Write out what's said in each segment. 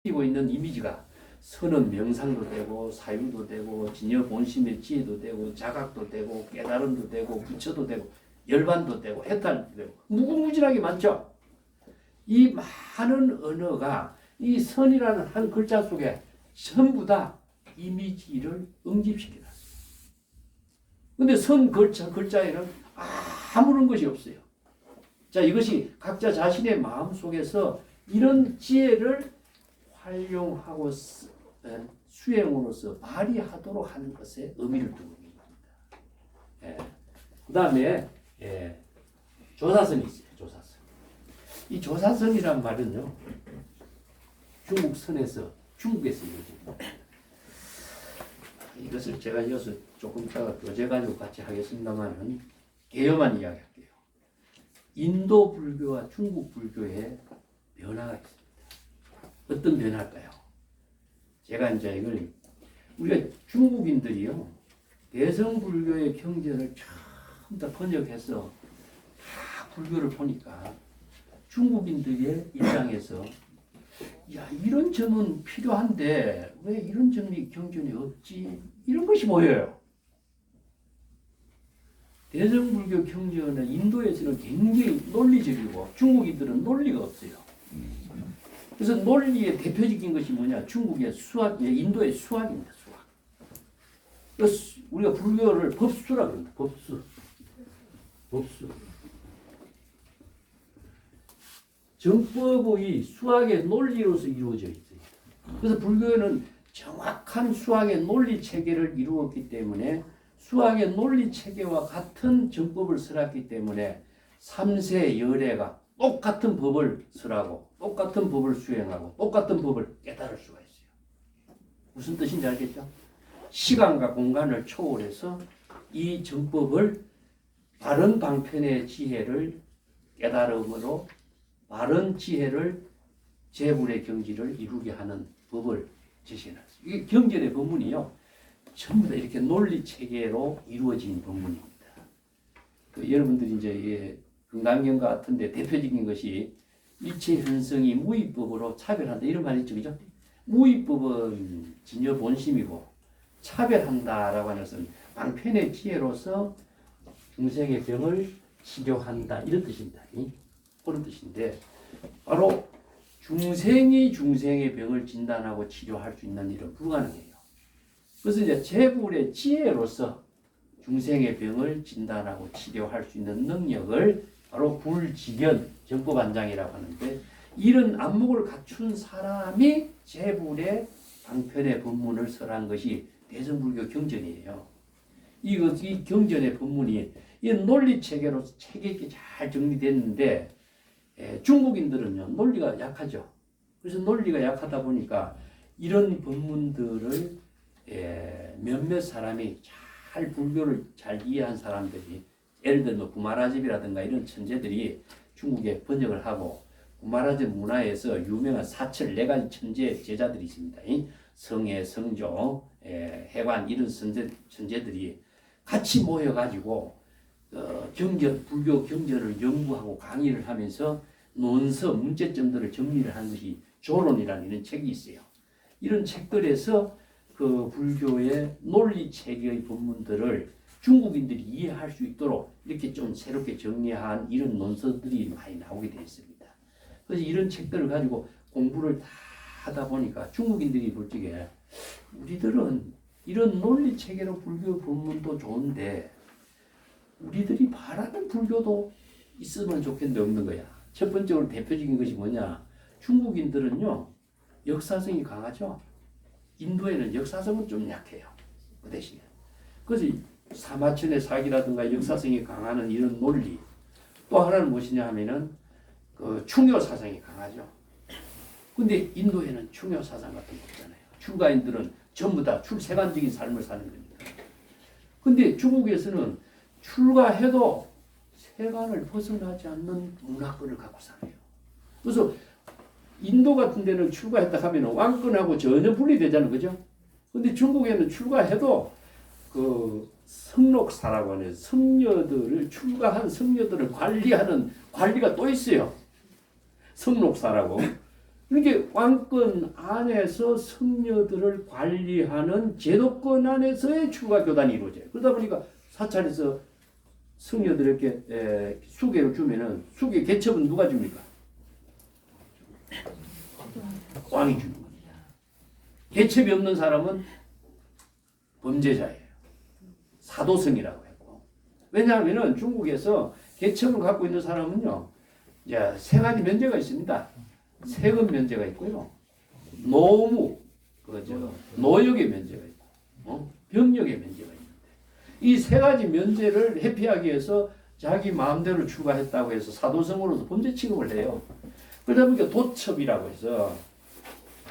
띄고 있는 이미지가 선은 명상도 되고 사유도 되고 진여 본심의 지혜도 되고 자각도 되고 깨달음도 되고 부처도 되고 열반도 되고 해탈도 되고 무궁무진하게 많죠. 이 많은 언어가 이 선이라는 한 글자 속에 전부 다 이미지를 응집시켜놨어요. 근데 선 글자에는 아무런 것이 없어요. 자, 이것이 각자 자신의 마음 속에서 이런 지혜를 활용하고 수행으로서 발휘하도록 하는 것에 의미를 두고 있는 겁니다. 그 다음에 조사선이 있어요. 조사선. 이 조사선이란 말은요, 중국선에서 중국에서 이루어집니다. 이것을 제가 이어서 조금 이따가 교재가지고 같이 하겠습니다만 개요만 이야기할게요. 인도 불교와 중국 불교의 변화가 있습니다. 어떤 변화일까요? 제가 이제 이걸 우리가 중국인들이요, 대성불교의 경전을 전부 다 번역해서 다 불교를 보니까 중국인들의 입장에서 야, 이런 점은 필요한데 왜 이런 점이 경전에 없지? 이런 것이 보여요. 대성불교 경전은 인도에서는 굉장히 논리적이고 중국인들은 논리가 없어요. 그래서 논리의 대표적인 것이 뭐냐? 중국의 수학, 인도의 수학입니다. 수학. 그래서 우리가 불교를 법수라 그럽니다. 법수. 정법의 수학의 논리로서 이루어져 있어요. 그래서 불교는 정확한 수학의 논리 체계를 이루었기 때문에 수학의 논리 체계와 같은 정법을 설했기 때문에 3세 열애가 똑같은 법을 설하고 똑같은 법을 수행하고 똑같은 법을 깨달을 수가 있어요. 무슨 뜻인지 알겠죠? 시간과 공간을 초월해서 이 정법을 바른 방편의 지혜를 깨달음으로 바른 지혜를 재불의 경지를 이루게 하는 법을 제시해놨어요. 이 경전의 법문이요, 전부 다 이렇게 논리 체계로 이루어진 법문입니다. 여러분들이 이제 금강경 같은데 대표적인 것이 일체 현성이 무위법으로 차별한다 이런 말이 있죠, 그죠? 무위법은 진여 본심이고 차별한다라고 하는 것은 방편의 지혜로서 중생의 병을 치료한다 이런 뜻입니다. 그런 뜻인데 바로 중생이 중생의 병을 진단하고 치료할 수 있는 일은 불가능해요. 그래서 이제 재불의 지혜로서 중생의 병을 진단하고 치료할 수 있는 능력을 바로 불지견 정법안장이라고 하는데, 이런 안목을 갖춘 사람이 재불의 방편의 법문을 설한 것이 대성불교 경전이에요. 이 경전의 법문이 이 논리 체계로 체계 있게 잘 정리됐는데 중국인들은요, 논리가 약하죠. 그래서 논리가 약하다 보니까 이런 법문들을 몇몇 사람이 잘 불교를 잘 이해한 사람들이, 예를 들면 구마라집이라든가 이런 천재들이 중국에 번역을 하고, 구마라집 문화에서 유명한 사철 4가지 천재 제자들이 있습니다. 성애, 성조, 해관 이런 천재들이 같이 모여가지고 불교 경전을 연구하고 강의를 하면서 논서, 문제점들을 정리를 하는 것이 조론이라는 이런 책이 있어요. 이런 책들에서 그 불교의 논리 체계의 법문들을 중국인들이 이해할 수 있도록 이렇게 좀 새롭게 정리한 이런 논서들이 많이 나오게 되어 있습니다. 그래서 이런 책들을 가지고 공부를 다 하다 보니까 중국인들이 볼 적에 우리들은 이런 논리 체계로 불교 법문도 좋은데 우리들이 바라는 불교도 있으면 좋겠는데 없는 거야. 첫 번째로 대표적인 것이 뭐냐? 중국인들은요, 역사성이 강하죠. 인도에는 역사성은 좀 약해요. 그 대신에. 그래서 사마천의 사기라든가 역사성이 강한 이런 논리. 또 하나는 무엇이냐 하면은 그 충효 사상이 강하죠. 근데 인도에는 충효 사상 같은 거 없잖아요. 출가인들은 전부 다 출세관적인 삶을 사는 겁니다. 근데 중국에서는 출가해도 세간을 벗어나지 않는 문화권을 갖고 살아요. 그래서 인도 같은 데는 출가했다 하면 왕권하고 전혀 분리되잖아요. 그죠? 근데 중국에는 출가해도 그 성록사라고 하는 성녀들을, 출가한 성녀들을 관리하는 관리가 또 있어요. 성록사라고. 이렇게 왕권 안에서 성녀들을 관리하는 제도권 안에서의 추가 교단이 이루어져요. 그러다 보니까 사찰에서 성녀들에게 수계를 주면은 수계 개첩은 누가 줍니까? 왕이 주는 겁니다. 개첩이 없는 사람은 범죄자예요. 사도성이라고 했고. 왜냐하면은 중국에서 개첩을 갖고 있는 사람은요, 이제 세 가지 면제가 있습니다. 세금 면제가 있고요, 노무, 노역의 면제가 있고, 병역의 면제가 있는데 이 세 가지 면제를 회피하기 위해서 자기 마음대로 추가했다고 해서 사도성으로서 범죄 취급을 해요. 그러다 보니까 도첩이라고 해서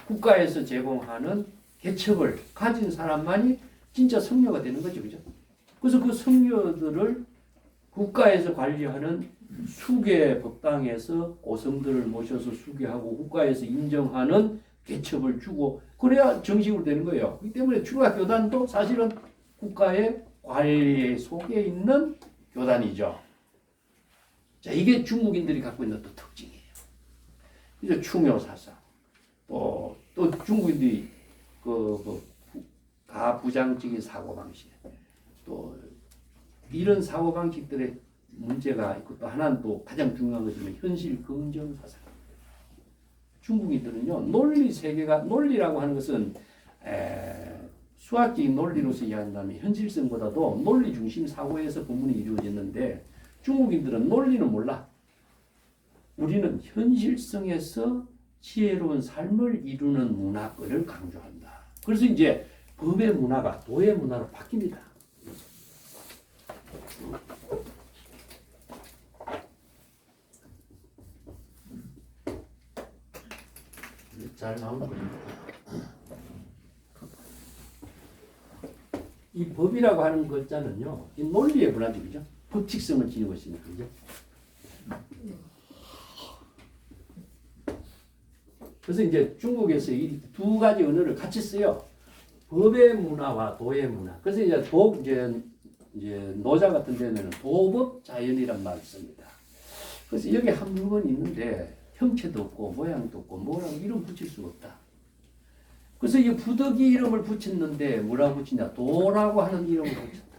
국가에서 제공하는 개첩을 가진 사람만이 진짜 성녀가 되는 거죠, 그죠? 그래서 그 성녀들을 국가에서 관리하는 수계 법당에서 고성들을 모셔서 수계하고 국가에서 인정하는 개첩을 주고 그래야 정식으로 되는 거예요. 그렇기 때문에 추가 교단도 사실은 국가의 관리 속에 있는 교단이죠. 자, 이게 중국인들이 갖고 있는 또 특징이에요. 이제 충효 사상, 또 중국인들이 가부장적인 사고 방식, 또 이런 사고 방식들의 문제가 있고 또 하나는 또 가장 중요한 것은 현실 긍정 사상. 중국인들은요, 논리 세계가, 논리라고 하는 것은 수학적인 논리로서 이해한다면 현실성보다도 논리 중심 사고에서 본문이 이루어졌는데 중국인들은 논리는 몰라. 우리는 현실성에서 지혜로운 삶을 이루는 문화를 강조한다. 그래서 이제 법의 문화가 도의 문화로 바뀝니다. 잘 나오는 겁니다. 이 법이라고 하는 글자는요, 이 논리의 문화죠, 그죠? 법칙성을 지니고 있습니다, 그죠? 그래서 이제 중국에서 이 두 가지 언어를 같이 써요. 법의 문화와 도의 문화. 그래서 이제 노자 같은 데는 도법 자연이란 말을 씁니다. 그래서 여기 한 물건이 있는데 형체도 없고 모양도 없고 뭐라고 이름 붙일 수가 없다. 그래서 이 부득이 이름을 붙였는데 뭐라고 붙이냐? 도라고 하는 이름을 붙였다.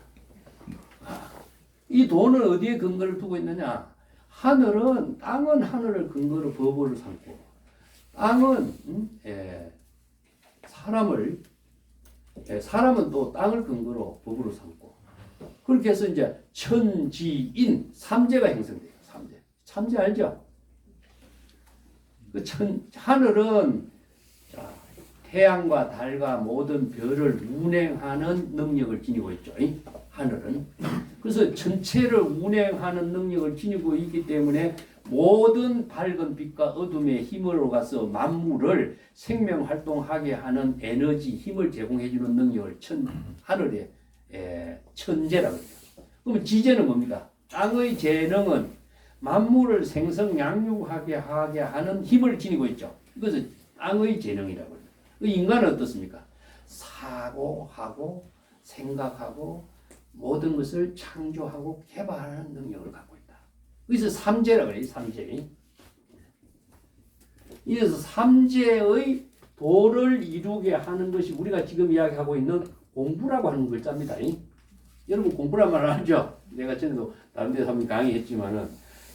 이 도는 어디에 근거를 두고 있느냐? 땅은 하늘을 근거로 법을 삼고 땅은 사람은 또 땅을 근거로 법으로 삼고 그렇게 해서 이제 천지인 삼재가 형성돼요. 삼재 알죠? 하늘은 태양과 달과 모든 별을 운행하는 능력을 지니고 있죠. 하늘은. 그래서 전체를 운행하는 능력을 지니고 있기 때문에 모든 밝은 빛과 어둠의 힘으로 가서 만물을 생명 활동하게 하는 에너지, 힘을 제공해주는 능력을 하늘의 천재라고 해요. 그러면 지재는 뭡니까? 땅의 재능은 만물을 생성 양육하게 하는 힘을 지니고 있죠. 이것은 땅의 재능이라고 해요. 인간은 어떻습니까? 사고하고 생각하고 모든 것을 창조하고 개발하는 능력을 갖고 있다. 그래서 삼재라고 해요. 삼재. 이래서 삼재의 도를 이루게 하는 것이 우리가 지금 이야기하고 있는 공부라고 하는 글자입니다. 여러분 공부란 말 알죠? 내가 전에도 다른 데서 한번 강의했지만은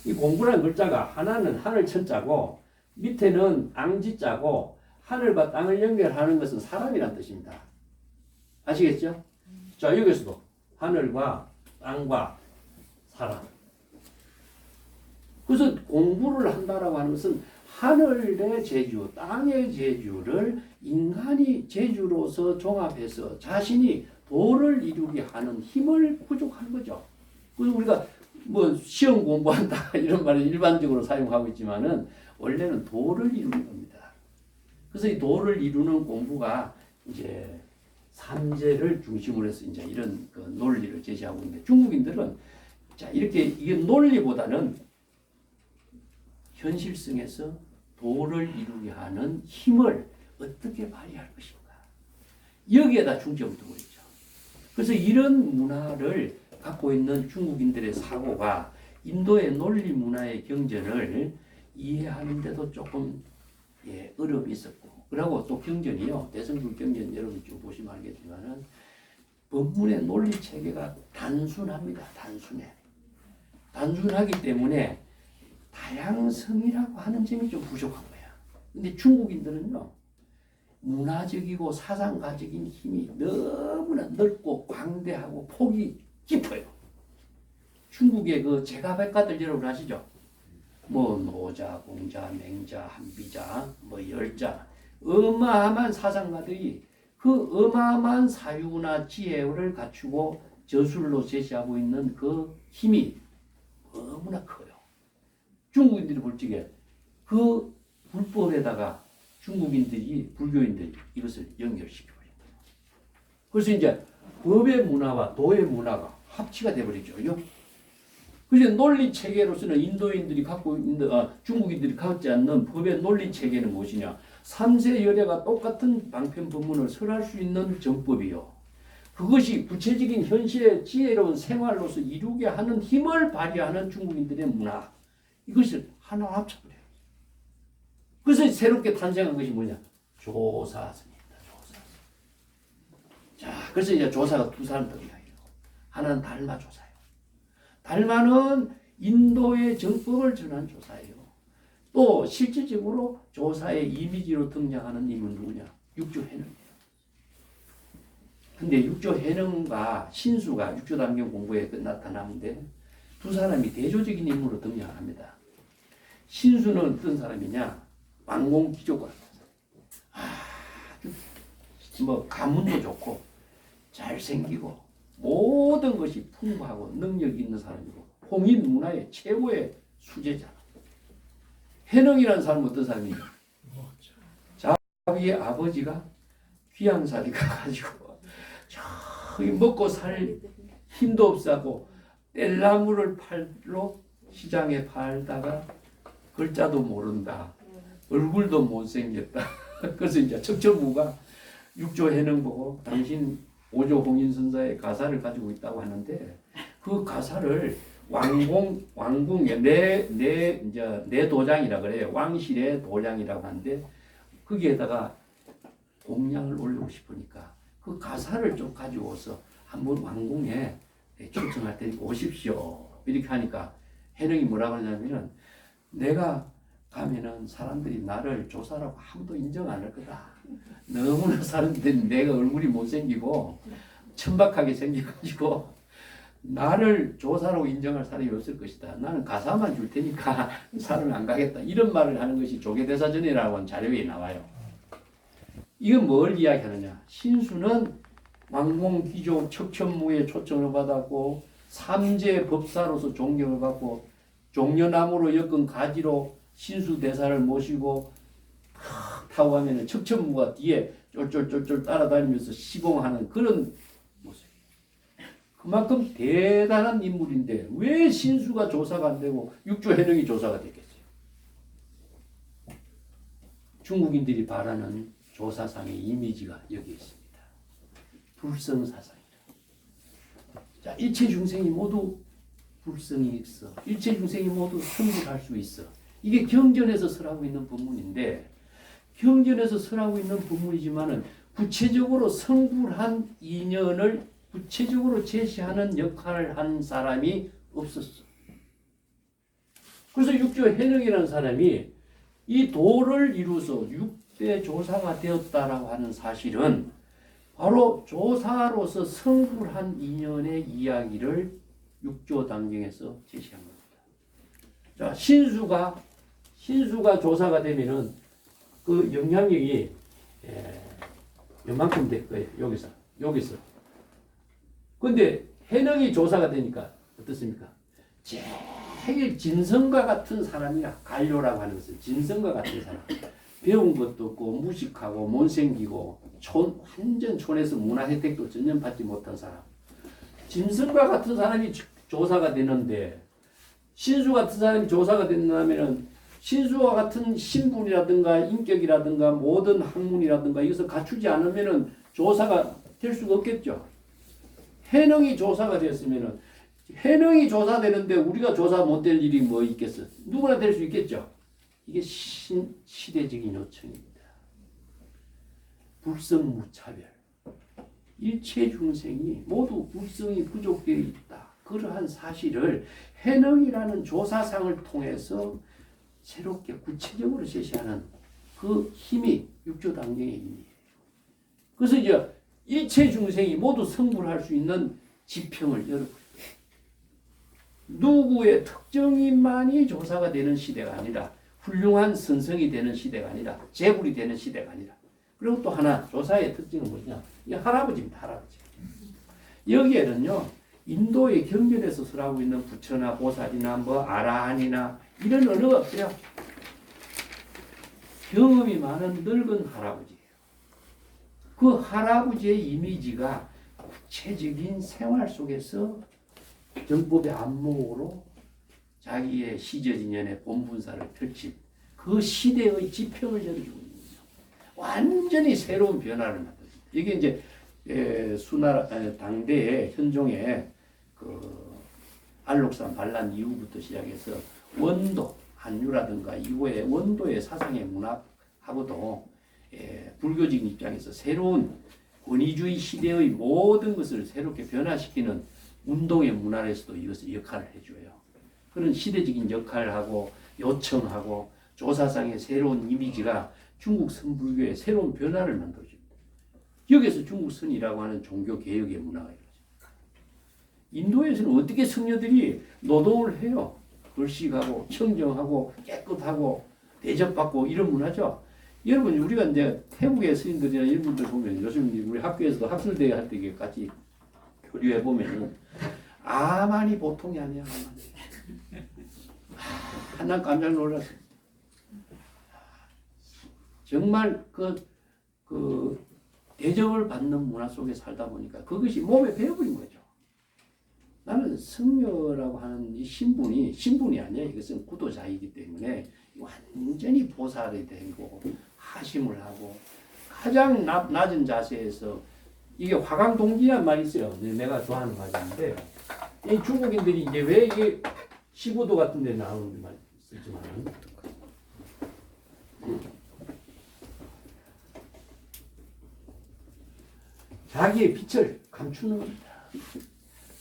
이 공부라는 글자가 하나는 하늘 천자고 밑에는 앙지자고 하늘과 땅을 연결하는 것은 사람이란 뜻입니다. 아시겠죠? 자, 여기서도 하늘과 땅과 사람. 그래서 공부를 한다라고 하는 것은 하늘의 재주, 땅의 재주를 인간이 재주로서 종합해서 자신이 도를 이루게 하는 힘을 구족하는 거죠. 그래서 우리가 뭐 시험 공부한다 이런 말을 일반적으로 사용하고 있지만은 원래는 도를 이루는 겁니다. 그래서 이 도를 이루는 공부가 이제 삼재를 중심으로 해서 이제 이런 그 논리를 제시하고 있는데 중국인들은 자 이렇게 이게 논리보다는 현실성에서 도를 이루게 하는 힘을 어떻게 발휘할 것인가 여기에다 중점을 두고 있죠. 그래서 이런 문화를 갖고 있는 중국인들의 사고가 인도의 논리 문화의 경전을 이해하는 데도 조금 예, 어려움이 있었고, 그리고 또 경전이요. 대성불 경전 여러분 쭉 보시면 알겠지만은 법문의 논리 체계가 단순합니다. 단순하기 때문에 다양성이라고 하는 점이 좀 부족한 거야. 근데 중국인들은요, 문화적이고 사상가적인 힘이 너무나 넓고 광대하고 폭이 깊어요. 중국의 그 제가백가들 여러분 아시죠? 뭐 노자, 공자, 맹자, 한비자, 뭐 열자, 어마어마한 사상가들이 그 어마어마한 사유나 지혜를 갖추고 저술로 제시하고 있는 그 힘이 너무나 커요. 중국인들이 볼 적에 그 불법에다가 중국인들이, 불교인들이 이것을 연결시켜버린다. 그래서 이제 법의 문화와 도의 문화가 합치가 돼버리죠. 그래서 논리 체계로서는 인도인들이 갖고 있는, 중국인들이 갖지 않는 법의 논리 체계는 무엇이냐? 삼세 열애가 똑같은 방편 법문을 설할 수 있는 정법이요. 그것이 구체적인 현실의 지혜로운 생활로서 이루게 하는 힘을 발휘하는 중국인들의 문화. 이것을 하나 합쳐버려요. 그래서 새롭게 탄생한 것이 뭐냐? 조사선입니다. 조사선. 자, 그래서 이제 조사가 두 사람 더 이야기해요. 하나는 달마 조사예요. 달마는 인도의 정법을 전한 조사예요. 또 실질적으로 조사의 이미지로 등장하는 인물은 누구냐? 육조해능이에요. 근데 육조해능과 신수가 육조단경 공부에 나타나는데 두 사람이 대조적인 인물로 등장합니다. 신수는 어떤 사람이냐? 왕공기조가 아주 뭐 가문도 좋고 잘생기고 모든 것이 풍부하고 능력이 있는 사람이고 홍인 문화의 최고의 수제자. 해능이라는 사람은 어떤 사람이냐? 자기의 아버지가 귀양살이 가가지고 저기 먹고 살 힘도 없사고 뗄나무를 팔로 시장에 팔다가 글자도 모른다. 얼굴도 못생겼다. 그래서 이제 척척무가 육조해능 보고 당신 오조 홍인선사의 가사를 가지고 있다고 하는데 그 가사를 왕궁의 내 도장이라 그래요. 왕실의 도장이라고 하는데 거기에다가 공양을 올리고 싶으니까 그 가사를 좀 가지고서 한번 왕궁에 초청할 테니까 오십시오. 이렇게 하니까 해능이 뭐라고 하냐면은 내가 가면은 사람들이 나를 조사라고 아무도 인정 안 할 거다. 너무나 사람들이 내가 얼굴이 못생기고 천박하게 생겨가지고 나를 조사라고 인정할 사람이 없을 것이다. 나는 가사만 줄 테니까 사람이 안 가겠다. 이런 말을 하는 것이 조계대사전이라고 하는 자료에 나와요. 이건 뭘 이야기하느냐. 신수는 왕공귀족 척천무에 초청을 받았고 삼재 법사로서 존경을 받고 종려나무로 엮은 가지로 신수대사를 모시고 타고 가면은 척천무가 뒤에 쫄쫄쫄쫄 따라다니면서 시공하는 그런 모습. 그만큼 대단한 인물인데 왜 신수가 조사가 안 되고 육조해능이 조사가 되겠어요? 중국인들이 바라는 조사상의 이미지가 여기 있습니다. 불성사상이다. 자, 일체 중생이 모두 불성이 있어. 일체 중생이 모두 성불할 수 있어. 이게 경전에서 설하고 있는 법문인데 경전에서 설하고 있는 법문이지만은 구체적으로 성불한 인연을 구체적으로 제시하는 역할을 한 사람이 없었어. 그래서 육조해능이라는 사람이 이 도를 이루어서 6대 조사가 되었다라고 하는 사실은 바로 조사로서 성불한 인연의 이야기를 육조단경에서 제시한 겁니다. 자, 신수가 조사가 되면은 그 영향력이 요만큼 될 거예요. 여기서. 근데 해능이 조사가 되니까 어떻습니까? 제일 진성과 같은 사람이야. 관료라고 하는 것은 진성과 같은 사람. 배운 것도 없고 무식하고 못생기고 완전 촌에서 문화 혜택도 전혀 받지 못한 사람. 진성과 같은 사람이 조사가 되는데 신수 같은 사람이 조사가 된다면은 신수와 같은 신분이라든가 인격이라든가 모든 학문이라든가 이것을 갖추지 않으면은 조사가 될 수가 없겠죠. 해능이 조사가 되었으면은 해능이 조사되는데 우리가 조사 못 될 일이 뭐 있겠어? 누구나 될 수 있겠죠. 이게 시대적인 요청입니다. 불성무차별. 일체 중생이 모두 불성이 부족되어 있다. 그러한 사실을 해능이라는 조사상을 통해서 새롭게 구체적으로 제시하는 그 힘이 육조당경의 힘이에요. 그래서 이제 일체 중생이 모두 성불할 수 있는 지평을 열어버려요. 누구의 특정인만이 조사가 되는 시대가 아니라 훌륭한 선성이 되는 시대가 아니라 재불이 되는 시대가 아니라 그리고 또 하나 조사의 특징은 뭐냐? 이 할아버지입니다. 할아버지. 여기에는요. 인도의 경전에서 설하고 있는 부처나 보살이나 뭐 아라한이나 이런 언어가 없어요. 경험이 많은 늙은 할아버지예요. 그 할아버지의 이미지가 구체적인 생활 속에서 정법의 안목으로 자기의 시저진연의 본분사를 펼친 그 시대의 지평을 열어주고 있는 거죠. 완전히 새로운 변화를 만듭니다. 이게 이제 수나라 당대의 현종의 그 안록산 반란 이후부터 시작해서 원도 한유라든가 이후에 원도의 사상의 문학하고도 불교적인 입장에서 새로운 권위주의 시대의 모든 것을 새롭게 변화시키는 운동의 문화에서도 이것을 역할을 해줘요. 그런 시대적인 역할을 하고 요청하고 조사상의 새로운 이미지가 중국 선불교의 새로운 변화를 만들어줍니다. 여기서 중국 선이라고 하는 종교 개혁의 문화가 이루어집니다. 인도에서는 어떻게 성녀들이 노동을 해요. 글씨하고 청정하고 깨끗하고 대접받고 이런 문화죠. 여러분 우리가 이제 태국의 스님들이나 이런 분들 보면 요즘 우리 학교에서도 학술대회 할 때 같이 교류해 보면은 아만이 보통이 아니야. 난 깜짝 놀랐어. 정말 그 대접을 받는 문화 속에 살다 보니까 그것이 몸에 배어버린 거죠. 나는 성녀라고 하는 이 신분이 아니야. 이것은 구도자이기 때문에 완전히 보살이 되고 하심을 하고 가장 낮은 자세에서 이게 화강동지란 말이 있어요. 내가 좋아하는 말인데 이 중국인들이 이제 왜 이게 15도 같은 데 나오는 말 쓰지만 자기의 빛을 감추는 겁니다.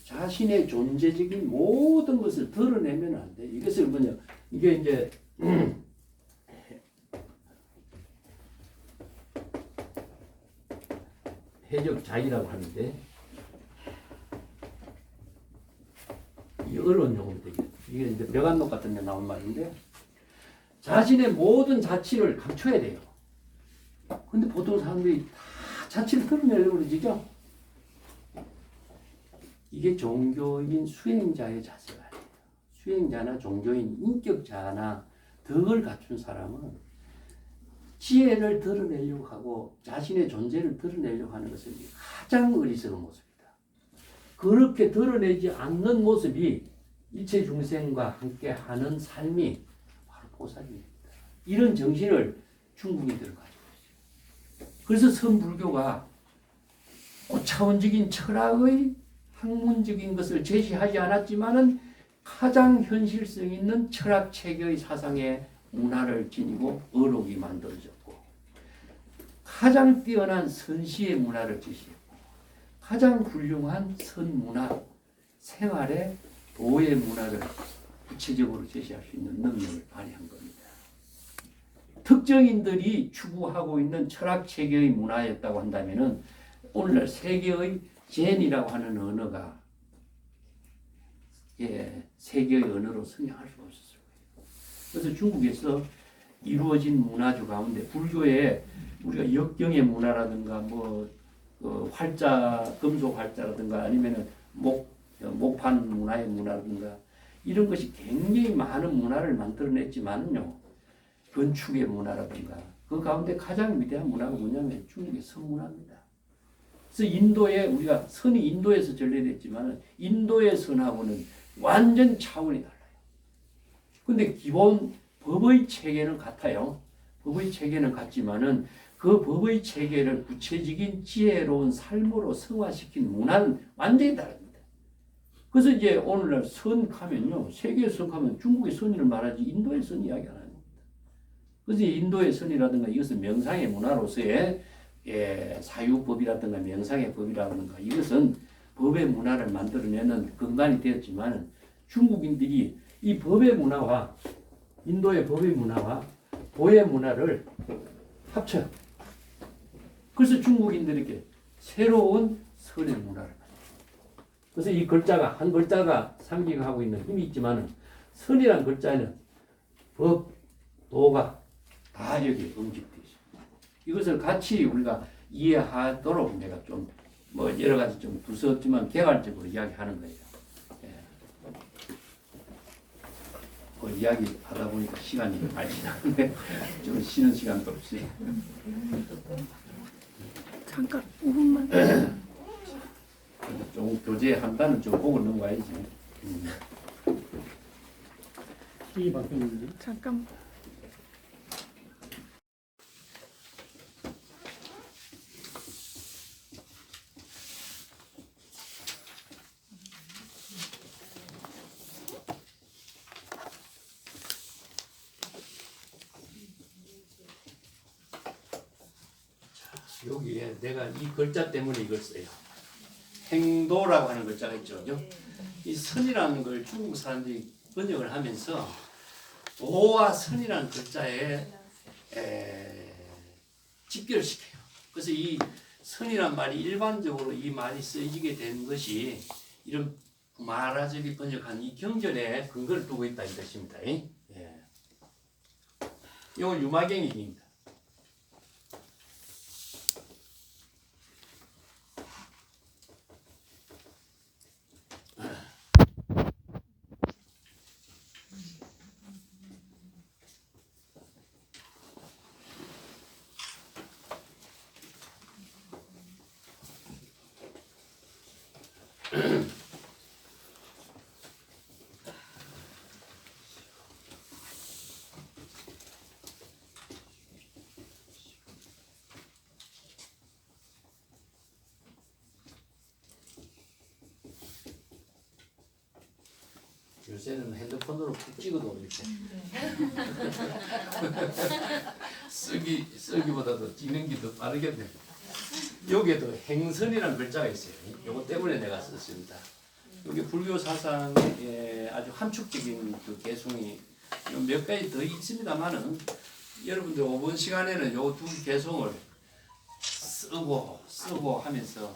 자신의 존재적인 모든 것을 드러내면 안 돼. 이것을 뭐냐? 이게 이제 해적자의라고 하는데 이 어려운 용어로 되겠죠. 이게 이제 벽안록 같은 데 나온 말인데 자신의 모든 자취를 감춰야 돼요. 근데 보통 사람들이 다 자취를 드러내려고 그러죠. 이게 종교인 수행자의 자세가 아니에요. 수행자나 종교인 인격자나 덕을 갖춘 사람은 지혜를 드러내려고 하고 자신의 존재를 드러내려고 하는 것은 가장 어리석은 모습이다. 그렇게 드러내지 않는 모습이 일체 중생과 함께하는 삶이 바로 보살입니다. 이런 정신을 중국인들은 가지고 있어요. 그래서 선불교가 고차원적인 철학의 학문적인 것을 제시하지 않았지만은 가장 현실성 있는 철학 체계의 사상의 문화를 지니고 어록이 만들어졌고 가장 뛰어난 선시의 문화를 제시했고 가장 훌륭한 선문화, 생활의 도의 문화를 구체적으로 제시할 수 있는 능력을 발휘한 겁니다. 특정인들이 추구하고 있는 철학 체계의 문화였다고 한다면은 오늘날 세계의 젠이라고 하는 언어가 세계의 언어로 성행할 수가 없었을 거예요. 그래서 중국에서 이루어진 문화주 가운데 불교의 우리가 역경의 문화라든가 활자 금속 활자라든가 아니면은 목판 문화의 문화라든가 이런 것이 굉장히 많은 문화를 만들어냈지만요. 건축의 문화라든가 그 가운데 가장 위대한 문화가 뭐냐면 중국의 선문화입니다. 그래서 인도에 우리가 선이 인도에서 전래됐지만 인도의 선하고는 완전 차원이 달라요. 근데 기본 법의 체계는 같아요. 법의 체계는 같지만은 그 법의 체계를 구체적인 지혜로운 삶으로 승화시킨 문화는 완전히 다릅니다. 그래서 이제 오늘날 선하면요, 세계의 선하면 중국의 선을 말하지 인도의 선 이야기 안 합니다. 그래서 인도의 선이라든가 이것은 명상의 문화로서의 사유법이라든가 명상의 법이라든가 이것은 법의 문화를 만들어내는 근간이 되었지만 중국인들이 이 법의 문화와 인도의 법의 문화와 보의 문화를 합쳐요. 그래서 중국인들에게 새로운 선의 문화를 만들어요. 그래서 이 글자가 한 글자가 상징하고 있는 힘이 있지만 선이란 글자는 법, 도가 다 여기 응집되어 있습니다. 이것을 같이 우리가 이해하도록 내가 좀 뭐 여러 가지 좀 두서없지만 개괄적으로 이야기하는 거예요. 예. 그 이야기 하다 보니까 시간이 많이 지나는데 좀 쉬는 시간도 없이. 잠깐 5분만. 좀 교제한다는 좀 보고 넘어가야지. 이 바뀌었는데. 잠깐. 여기에 내가 이 글자 때문에 이걸 써요. 행도라고 하는 글자가 있죠. 이 선이라는 걸 중국 사람들이 번역을 하면서 도와 선이라는 글자에 직결시켜요. 그래서 이 선이란 말이 일반적으로 이 말이 쓰여지게 된 것이 이런 마라적이 번역한 이 경전에 근거를 두고 있다 이 뜻입니다. 예. 이건 유마경의 힘입니다. 요새는 핸드폰으로 푹 찍어도 이렇게 쓰기보다도 찍는 게 더 빠르겠네. 여기에도 행선이라는 글자가 있어요. 이거 때문에 내가 썼습니다. 여기 불교 사상의 아주 함축적인 그 개성이 몇 가지 더 있습니다만은 여러분들 5분 시간에는 요 두 개성을 쓰고 하면서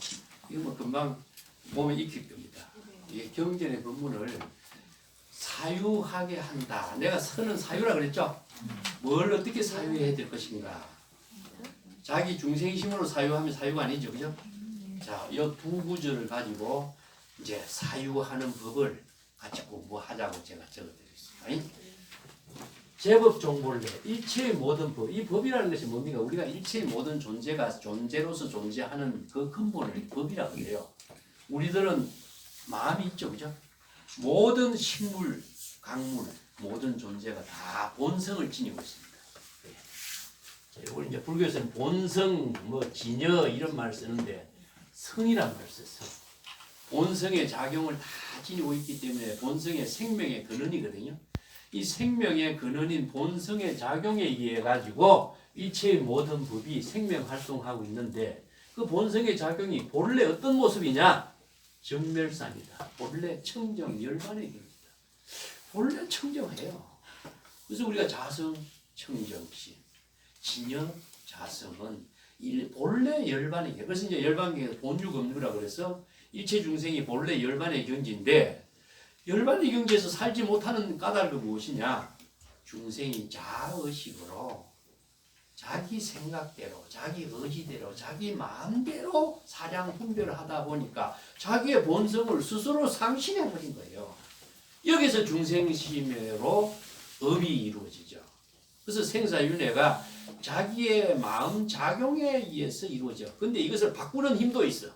이거 뭐 금방 몸에 익힐 겁니다. 이 경전의 법문을 사유하게 한다. 내가 선은 사유라 그랬죠? 뭘 어떻게 사유해야 될 것인가? 자기 중생심으로 사유하면 사유가 아니죠, 그죠? 자, 이 두 구절을 가지고 이제 사유하는 법을 같이 공부하자고 제가 적어드리겠습니다. 제법 종본래, 일체의 모든 법. 이 법이라는 것이 뭡니까? 우리가 일체의 모든 존재가 존재로서 존재하는 그 근본을 법이라고 해요. 우리들은 마음이 있죠, 그죠? 모든 식물, 강물, 모든 존재가 다 본성을 지니고 있습니다. 이걸 이제 불교에서는 본성, 진여 이런 말 쓰는데 성이란 말 써서 본성의 작용을 다 지니고 있기 때문에 본성의 생명의 근원이거든요. 이 생명의 근원인 본성의 작용에 의해 가지고 일체의 모든 법이 생명 활동하고 있는데 그 본성의 작용이 본래 어떤 모습이냐? 정멸산이다. 본래 청정 열반의 길입니다. 본래 청정해요. 그래서 우리가 자성 청정심, 진여 자성은 본래 열반의 길. 그래서 이제 열반경에서 본유금류라 그래서 일체 중생이 본래 열반의 경지인데 열반의 경지에서 살지 못하는 까닭은 무엇이냐? 중생이 자의식으로 자기 생각대로, 자기 의지대로, 자기 마음대로 사량 분별을 하다 보니까 자기의 본성을 스스로 상실해버린 거예요. 여기서 중생심으로 업이 이루어지죠. 그래서 생사윤회가 자기의 마음 작용에 의해서 이루어져. 근데 이것을 바꾸는 힘도 있어.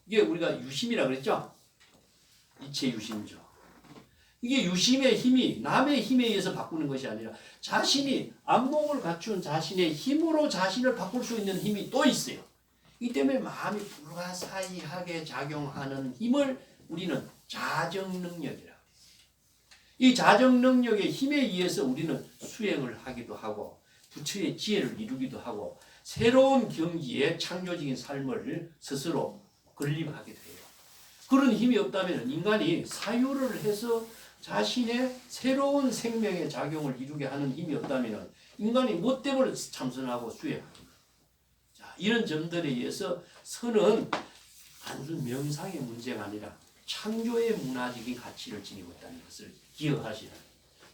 이게 우리가 유심이라 그랬죠? 이체 유심이죠. 이게 유심의 힘이 남의 힘에 의해서 바꾸는 것이 아니라 자신이 안목을 갖춘 자신의 힘으로 자신을 바꿀 수 있는 힘이 또 있어요. 이 때문에 마음이 불가사의하게 작용하는 힘을 우리는 자정능력이라. 이 자정능력의 힘에 의해서 우리는 수행을 하기도 하고 부처의 지혜를 이루기도 하고 새로운 경지에 창조적인 삶을 스스로 건립하게 돼요. 그런 힘이 없다면 인간이 사유를 해서 자신의 새로운 생명의 작용을 이루게 하는 힘이 없다면 인간이 뭐 때문에 참선하고 수행합니까? 자, 이런 점들에 의해서 선은 단순 명상의 문제가 아니라 창조의 문화적인 가치를 지니고 있다는 것을 기억하시는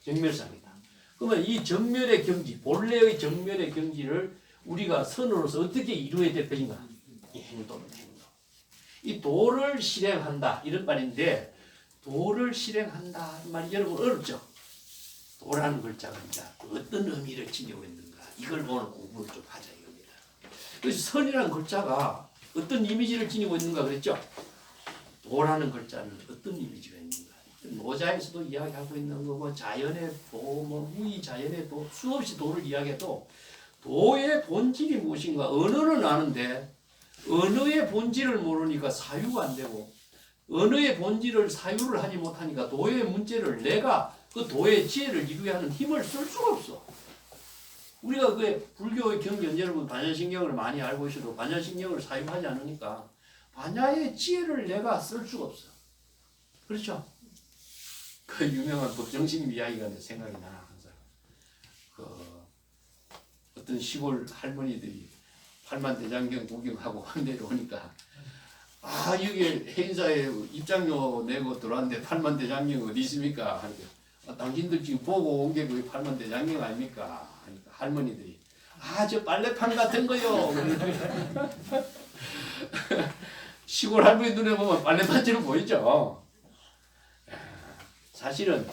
정멸상이다. 그러면 이 정멸의 경지, 본래의 정멸의 경지를 우리가 선으로서 어떻게 이루어야 될 것인가? 이 행동은 행동. 이 도를 실행한다 이런 말인데 도를 실행한다 하는 말이 여러분 어렵죠? 도라는 글자가 이제 어떤 의미를 지니고 있는가 이걸 오늘 공부를 좀 하자 이겁니다. 그래서 선이라는 글자가 어떤 이미지를 지니고 있는가 그랬죠? 도라는 글자는 어떤 이미지가 있는가? 노자에서도 이야기하고 있는 거고 자연의 도, 뭐 무의 자연의 도 수없이 도를 이야기해도 도의 본질이 무엇인가 언어는 아는데 언어의 본질을 모르니까 사유가 안 되고 언어의 본질을 사유를 하지 못하니까 도의 문제를 내가 그 도의 지혜를 이루게 하는 힘을 쓸 수가 없어. 우리가 그 불교의 경전 여러분 반야신경을 많이 알고 있어도 반야신경을 사유하지 않으니까 반야의 지혜를 내가 쓸 수가 없어. 그렇죠? 그 유명한 법정스님 이야기가 생각이 나나 항상. 그 어떤 시골 할머니들이 팔만대장경 구경하고 내려오니까 아 여기 행사에 입장료 내고 들어왔는데 팔만대장경 어디 있습니까? 하니까 아, 당신들 지금 보고 온 게 그 팔만대장경 아닙니까? 하니까 할머니들이 아 저 빨래판 같은 거요. 시골 할머니 눈에 보면 빨래판처럼 보이죠. 사실은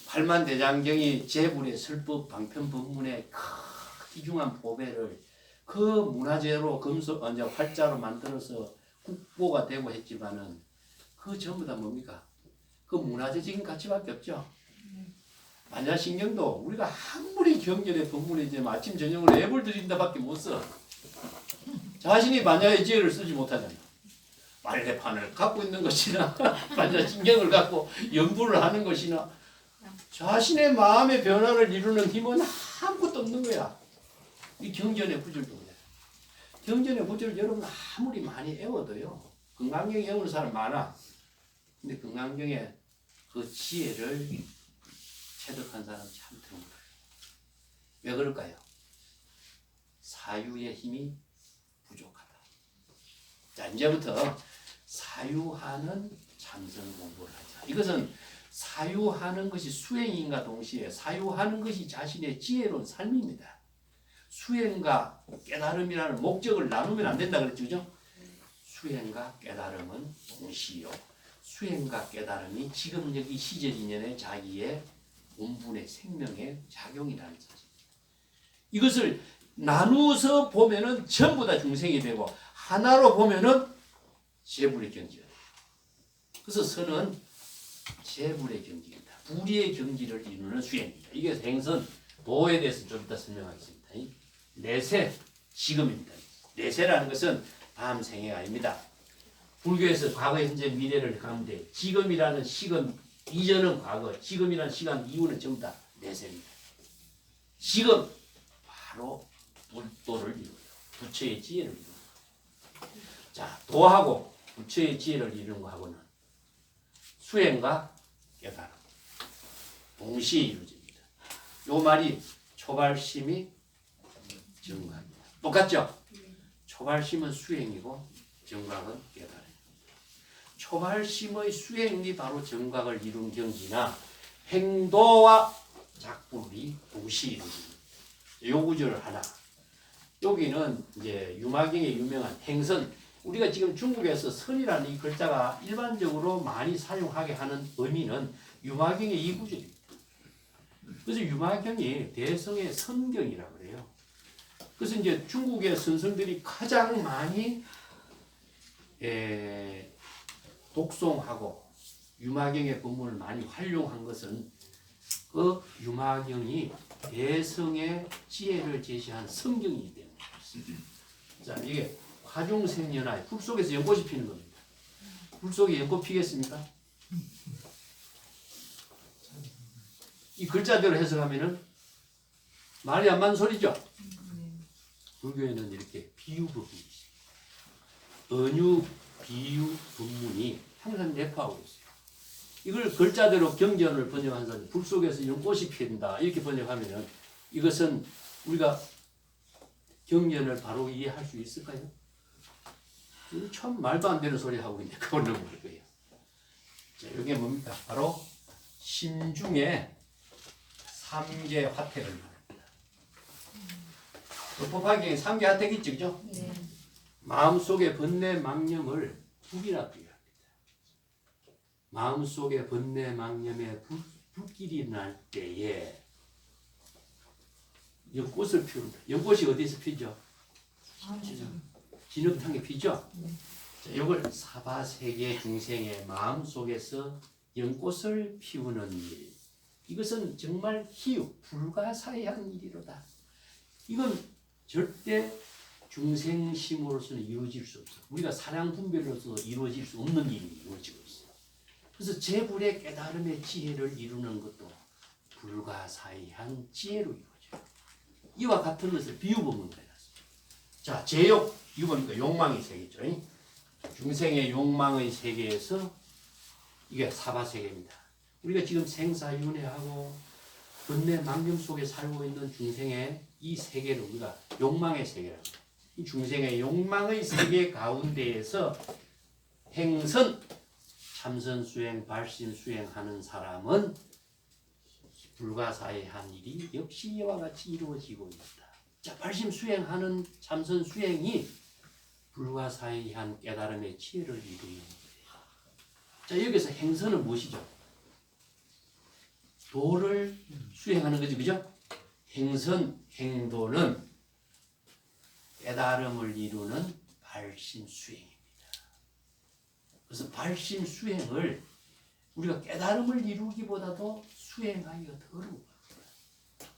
팔만대장경이 제불의 설법 방편법문의 귀중한 보배를 그 문화재로 금속 이제 활자로 만들어서 국보가 되고 했지만은 그 전부 다 뭡니까? 그 문화재적인 가치밖에 없죠. 반야신경도 우리가 아무리 경전의 법문에 이제 아침 저녁으로 앱을 드린다밖에 못 써. 자신이 반야의 지혜를 쓰지 못하잖아. 빨래판을 갖고 있는 것이나 반야신경을 갖고 연구를 하는 것이나 자신의 마음의 변화를 이루는 힘은 아무것도 없는 거야. 이 경전의 구절도 그래. 경전의 구절 여러분 아무리 많이 외워도요. 금강경 외우는 사람 많아. 근데 금강경에 그 지혜를 체득한 사람 참 드문 거예요. 왜 그럴까요? 사유의 힘이 부족하다. 자 이제부터 사유하는 참선 공부를 하자. 이것은 사유하는 것이 수행인가 동시에 사유하는 것이 자신의 지혜로운 삶입니다. 수행과 깨달음이라는 목적을 나누면 안 된다 그랬죠, 그죠? 수행과 깨달음은 동시요. 수행과 깨달음이 지금 여기 시제진연의 자기의 본분의 생명의 작용이라는 사실. 이것을 나누어서 보면은 전부 다 중생이 되고 하나로 보면은 재불의 경지예요. 그래서 선은 재불의 경지입니다. 불의의 경지를 이루는 수행입니다. 이게 행선 도에 대해서 좀 이따 설명하겠습니다. 내세 지금입니다. 내세라는 것은 다음 생애가 아닙니다. 불교에서 과거, 현재, 미래를 가는데 지금이라는 시간 이전은 과거, 지금이라는 시간 이후는 전부 다 내세입니다. 지금 바로 불도를 이루어요. 부처의 지혜를 이루어요. 자, 도하고 부처의 지혜를 이루는 거하고는 수행과 깨달음 동시에 이루어집니다. 요 말이 초발심이 정각입니다. 똑같죠? 초발심은 수행이고 정각은 깨달음입니다. 초발심의 수행이 바로 정각을 이룬 경지나 행도와 작불이 동시에 이루어집니다. 요 구절을 하나. 여기는 이제 유마경의 유명한 행선. 우리가 지금 중국에서 선이라는 이 글자가 일반적으로 많이 사용하게 하는 의미는 유마경의 이 구절입니다. 그래서 유마경이 대성의 선경이라고 그래요. 그래서 이제 중국의 선생들이 가장 많이 독송하고 유마경의 법문을 많이 활용한 것은 그 유마경이 대성의 지혜를 제시한 성경이기 때문입니다. 자, 이게 화중생연하에 불 속에서 연꽃이 피는 겁니다. 불 속에 연꽃 피겠습니까? 이 글자대로 해석하면은 말이 안 맞는 소리죠? 불교에는 이렇게 비유법이 있어요. 은유, 비유, 법문이 항상 내포하고 있어요. 이걸 글자대로 경전을 번역한 사람, 불 속에서 연꽃이 피는다 이렇게 번역하면은 이것은 우리가 경전을 바로 이해할 수 있을까요? 이거 참 말도 안 되는 소리 하고 있네. 그걸 넘어갈 거예요. 자, 이게 뭡니까? 바로 심중에 삼계 화택을 말합니다. 법화경에 삼계 화택 있죠, 그죠? 네. 마음속의 번뇌 망념을 불이라 비유합니다. 마음속의 번뇌 망념에 불길이 날 때에 연꽃을 피운다. 연꽃이 어디서 피죠? 진흙탕에 피죠? 자, 이걸 사바세계 중생의 마음속에서 연꽃을 피우는 일. 이것은 정말 희유, 불가사의한 일이로다. 이건 절대 중생심으로서는 이루어질 수 없어. 우리가 사량 분별로서 이루어질 수 없는 일이 이루어지고 있어. 그래서 제불의 깨달음의 지혜를 이루는 것도 불가사의한 지혜로 이루어져요. 이와 같은 것을 비유법문으로 해놨습니다. 자, 제욕, 이거 보니까 욕망의 세계죠. 중생의 욕망의 세계에서 이게 사바세계입니다. 우리가 지금 생사윤회하고 번뇌 망념 속에 살고 있는 중생의 이 세계를 우리가 욕망의 세계라고 해요. 이 중생의 욕망의 세계 가운데에서 행선, 참선 수행, 발심 수행하는 사람은 불가사의한 일이 역시 이와 같이 이루어지고 있다. 자, 발심 수행하는 참선 수행이 불가사의한 깨달음의 지혜를 이루는 거예요. 자, 여기서 행선은 무엇이죠? 도를 수행하는 거죠, 그죠? 행선, 행도는 깨달음을 이루는 발심 수행입니다. 그래서 발심 수행을 우리가 깨달음을 이루기보다도 수행하기가 더 어려워요.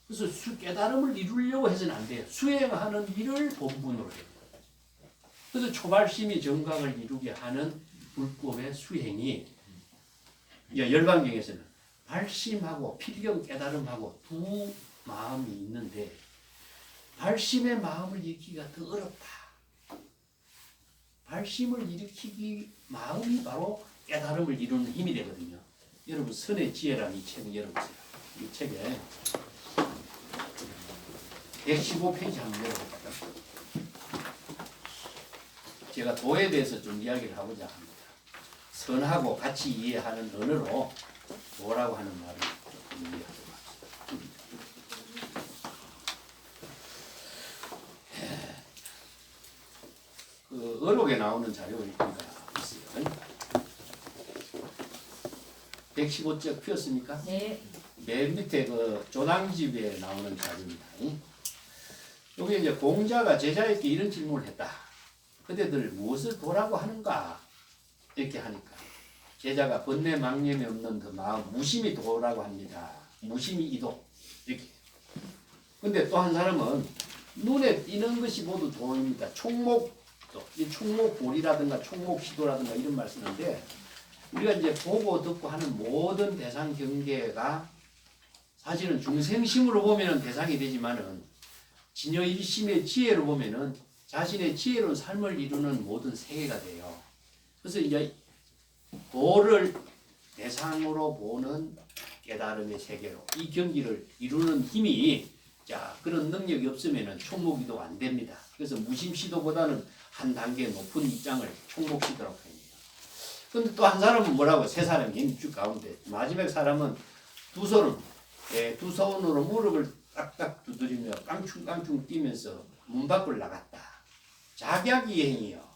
그래서 깨달음을 이루려고 해서는 안 돼요. 수행하는 일을 본분으로 해요. 그래서 초발심이 정강을 이루게 하는 불법의 수행이 열반경에서는 발심하고 필경 깨달음하고 두 마음이 있는데 발심의 마음을 일으키기가 더 어렵다. 발심을 일으키기 마음이 바로 깨달음을 이루는 힘이 되거든요. 여러분 선의 지혜라는 이 책을 열어보세요. 이 책에 115페이지 한번 열어볼까요? 제가 도에 대해서 좀 이야기를 하고자 합니다. 선하고 같이 이해하는 언어로 도라고 하는 말을 좀 이해하도록 하겠습니다. 그 어록에 나오는 자료가 있어요. 115쪽 폈습니까? 네. 맨 밑에 그 조당집에 나오는 자료입니다. 여기 이제 공자가 제자에게 이런 질문을 했다. 그대들 무엇을 도라고 하는가? 이렇게 하니까 제자가 번뇌 망념이 없는 그 마음 무심이 도라고 합니다. 무심이 이도 이렇게. 근데 또 한 사람은 눈에 띄는 것이 모두 도입니다. 총목도 이 총목볼이라든가 총목시도라든가 이런 말 쓰는데 우리가 이제 보고 듣고 하는 모든 대상 경계가 사실은 중생심으로 보면은 대상이 되지만은 진여 일심의 지혜로 보면은 자신의 지혜로운 삶을 이루는 모든 세계가 돼요. 그래서 이제 도를 대상으로 보는 깨달음의 세계로 이 경기를 이루는 힘이 자 그런 능력이 없으면은 총목이도 안 됩니다. 그래서 무심시도보다는 한 단계 높은 입장을 총목시도라고 합니다. 그런데 또 한 사람은 뭐라고? 세 사람이 힘줄 가운데 마지막 사람은 두 손으로 무릎을 딱딱 두드리며 깡충깡충 뛰면서 문 밖을 나갔다. 작약이행이요.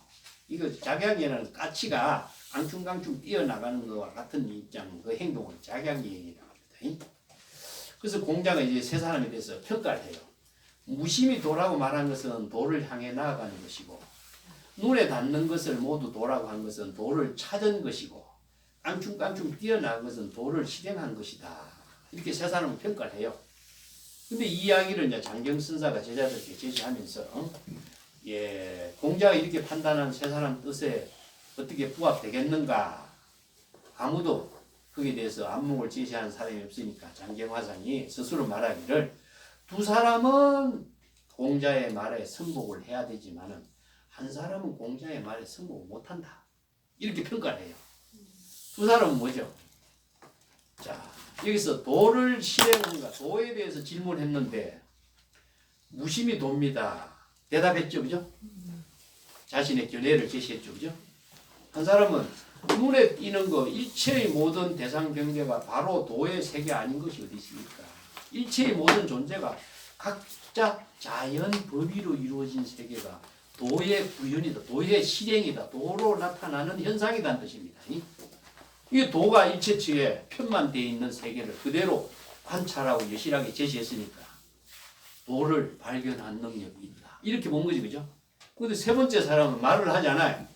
이거 작약이라는 까치가 깡충깡충 뛰어나가는 것과 같은 입장, 그 행동을 작약이행이라고 합니다. 그래서 공자가 이제 세 사람에 대해서 평가를 해요. 무심히 도라고 말한 것은 도를 향해 나아가는 것이고, 눈에 닿는 것을 모두 도라고 한 것은 도를 찾은 것이고, 깡충깡충 뛰어나간 것은 도를 실행한 것이다. 이렇게 세 사람을 평가를 해요. 근데 이 이야기를 이제 장경선사가 제자들에게 제시하면서, 공자가 이렇게 판단한 세 사람 뜻에 어떻게 부합되겠는가? 아무도 거기에 대해서 안목을 제시하는 사람이 없으니까 장경화상이 스스로 말하기를 두 사람은 공자의 말에 승복을 해야 되지만은 한 사람은 공자의 말에 승복을 못한다. 이렇게 평가를 해요. 두 사람은 뭐죠? 자, 여기서 도를 실행한가, 도에 대해서 질문했는데 무심히 돕니다. 대답했죠, 그죠? 자신의 견해를 제시했죠, 그죠? 한 사람은 눈에 띄는 거, 일체의 모든 대상 경계가 바로 도의 세계 아닌 것이 어디 있습니까? 일체의 모든 존재가 각자 자연 법의로 이루어진 세계가 도의 구현이다, 도의 실행이다, 도로 나타나는 현상이라는 뜻입니다. 이게 도가 일체치에 편만되어 있는 세계를 그대로 관찰하고 여실하게 제시했으니까 도를 발견한 능력이 있다. 이렇게 본 거지, 그죠? 근데 세 번째 사람은 말을 하잖아요.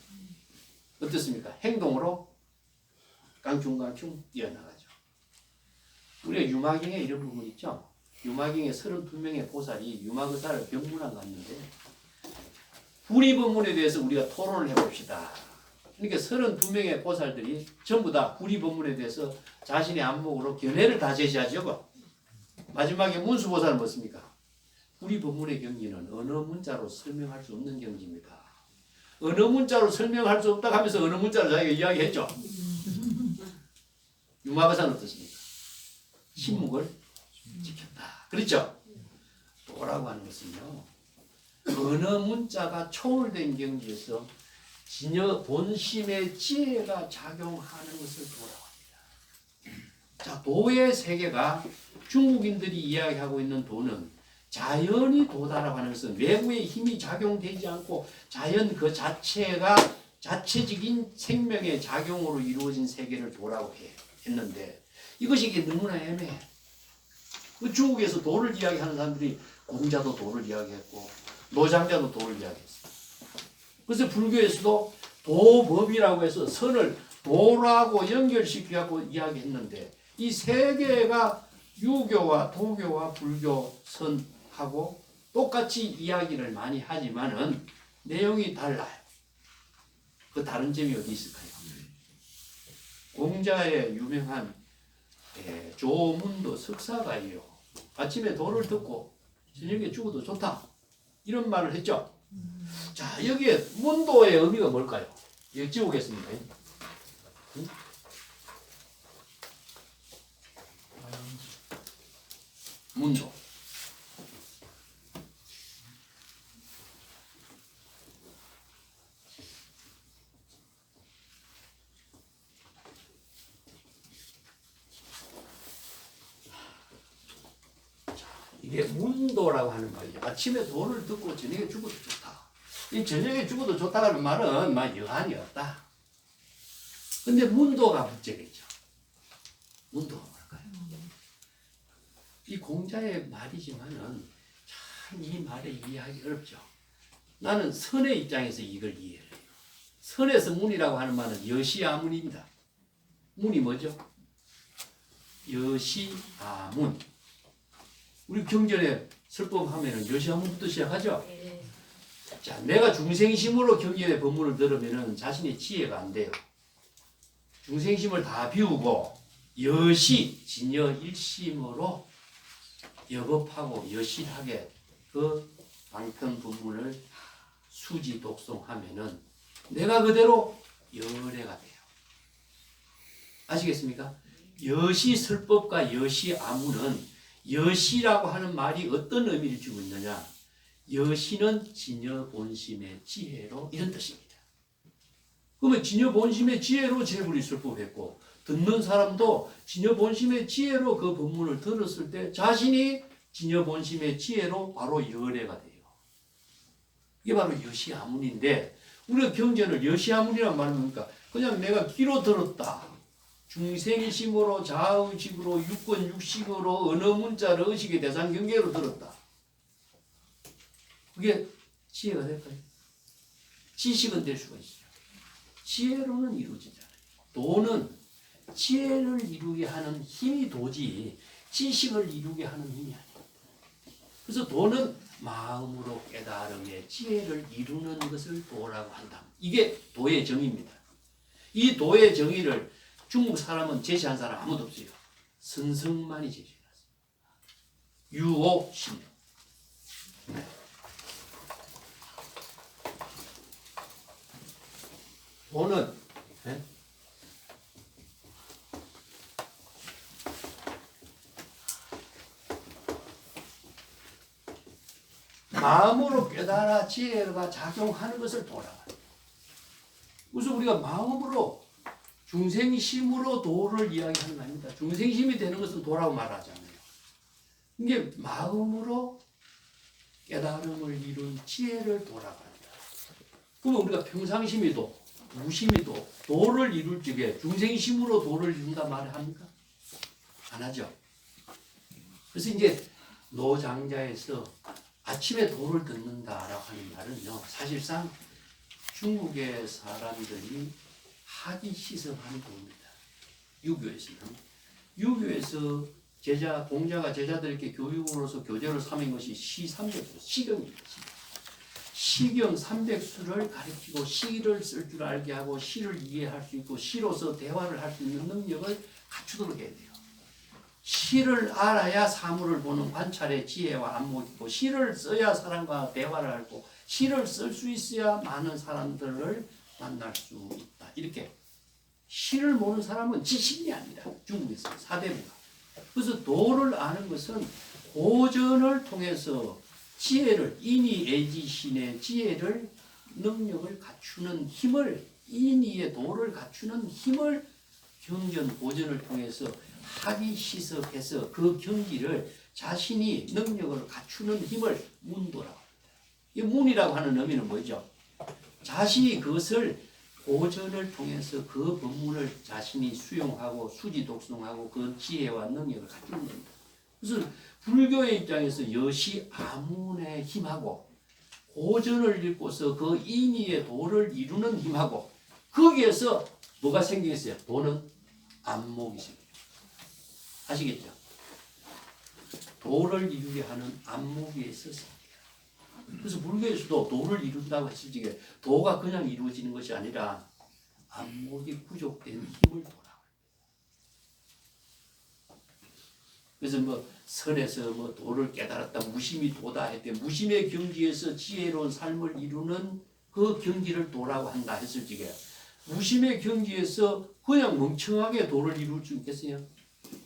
어떻습니까? 행동으로 깡충깡충 이어나가죠. 우리가 유마경에 이런 부분 있죠? 유마경에 32명의 보살이 유마거사를 병문안 갔는데 구리법문에 대해서 우리가 토론을 해봅시다. 그러니까 32명의 보살들이 전부 다 구리법문에 대해서 자신의 안목으로 견해를 다 제시하죠. 마지막에 문수보살은 뭐습니까? 구리법문의 경지는 언어 문자로 설명할 수 없는 경지입니다. 언어 문자로 설명할 수 없다 하면서 언어 문자로 자기가 이야기했죠. 유마거사는 어떻습니까? 신묵을 지켰다. 그렇죠? 도라고 하는 것은요, 언어 문자가 초월된 경지에서 진여 본심의 지혜가 작용하는 것을 도라고 합니다. 자, 도의 세계가 중국인들이 이야기하고 있는 도는 자연이 도다라고 하는 것은 외부의 힘이 작용되지 않고 자연 그 자체가 자체적인 생명의 작용으로 이루어진 세계를 도라고 했는데 이것이 너무나 애매해. 그 중국에서 도를 이야기하는 사람들이 공자도 도를 이야기했고 노장자도 도를 이야기했어. 그래서 불교에서도 도법이라고 해서 선을 도라고 연결시켜갖고 이야기했는데 이 세 개가 유교와 도교와 불교 선하고 똑같이 이야기를 많이 하지만은 내용이 달라요. 그 다른 점이 어디 있을까요? 공자의 유명한 조문도 석사가예요. 아침에 도를 듣고 저녁에 죽어도 좋다. 이런 말을 했죠. 자, 여기에 문도의 의미가 뭘까요? 여기 찍어보겠습니다. 응? 문도. 이게 문도라고 하는 말이죠. 아침에 도를 듣고 저녁에 죽어도 좋다. 이 저녁에 죽어도 좋다는 말은 막 여한이 없다. 근데 문도가 문제겠죠. 문도가 뭘까요? 이 공자의 말이지만은 참 이 말을 이해하기 어렵죠. 나는 선의 입장에서 이걸 이해를 해요. 선에서 문이라고 하는 말은 여시아문입니다. 문이 뭐죠? 여시아문. 우리 경전에 설법하면은 여시아문부터 시작하죠. 자, 내가 중생심으로 경전의 법문을 들으면은 자신의 지혜가 안 돼요. 중생심을 다 비우고 여시 진여 일심으로 여법하고 여실하게 그 방편 법문을 수지 독송하면은 내가 그대로 열애가 돼요. 아시겠습니까? 여시 설법과 여시 아무는 여시라고 하는 말이 어떤 의미를 주고 있느냐? 여시는 진여 본심의 지혜로 이런 뜻입니다. 그러면 진여 본심의 지혜로 제불이 설법했고 듣는 사람도 진여 본심의 지혜로 그 법문을 들었을 때 자신이 진여 본심의 지혜로 바로 열애가 돼요. 이게 바로 여시아문인데 우리가 경전을 여시아문이란 말은 뭡니까? 그냥 내가 귀로 들었다. 중생심으로 자의식으로 육권 육식으로 언어 문자를 의식의 대상 경계로 들었다. 그게 지혜가 될까요? 지식은 될 수가 있어요. 지혜로는 이루어지지 않아요. 도는 지혜를 이루게 하는 힘이 도지 지식을 이루게 하는 힘이 아니에요. 그래서 도는 마음으로 깨달음의 지혜를 이루는 것을 도라고 한다. 이게 도의 정의입니다. 이 도의 정의를 중국 사람은 제시한 사람 아무도 없어요. 선성만이 제시해놨어요. 유오 신. 도는 마음으로 깨달아 지혜가 작용하는 것을 도라. 그래서 우리가 마음으로 중생심으로 도를 이야기하는 거 아닙니다. 중생심이 되는 것은 도라고 말하잖아요. 이게 마음으로 깨달음을 이룬 지혜를 도라고 합니다. 그러면 우리가 평상심이 도, 무심이 도, 도를 이룰 적에 중생심으로 도를 이룬다 말을 합니까? 안 하죠. 그래서 이제 노장자에서 아침에 도를 듣는다라고 하는 말은요, 사실상 중국의 사람들이 하기 시습한 도입니다. 유교에서는. 유교에서 공자가 제자들에게 교육으로서 교재로 삼은 것이 시 300수, 시경입니다. 시경 300수를 가르치고 시를 쓸 줄 알게 하고 시를 이해할 수 있고 시로서 대화를 할 수 있는 능력을 갖추도록 해야 돼요. 시를 알아야 사물을 보는 관찰의 지혜와 안목이 있고 시를 써야 사람과 대화를 하고 시를 쓸 수 있어야 많은 사람들을 만날 수 있다. 이렇게 시를 모르는 사람은 지식이 아니라 중국에서 사대부가. 그래서 도를 아는 것은 고전을 통해서 지혜를 인이애지신의 지혜를 능력을 갖추는 힘을 인이의 도를 갖추는 힘을 경전 고전을 통해서 학이 시습해서 그 경지를 자신이 능력을 갖추는 힘을 문도라고 합니다. 이 문이라고 하는 의미는 뭐죠? 자신이 그것을 고전을 통해서 그 법문을 자신이 수용하고 수지 독송하고 그 지혜와 능력을 갖추는 겁니다. 그래서 불교의 입장에서 여시 아문의 힘하고 고전을 읽고서 그 인의의 도를 이루는 힘하고 거기에서 뭐가 생기겠어요? 도는 안목이 생겨요. 아시겠죠? 도를 이루게 하는 안목이 있어서 그래서 불교에서도 도를 이룬다고 했을 적에 도가 그냥 이루어지는 것이 아니라 안목이 부족된 힘을 도라고. 그래서 뭐 선에서 뭐 도를 깨달았다 무심이 도다 했대 무심의 경지에서 지혜로운 삶을 이루는 그 경지를 도라고 한다 했을 적에 무심의 경지에서 그냥 멍청하게 도를 이룰 수 있겠어요?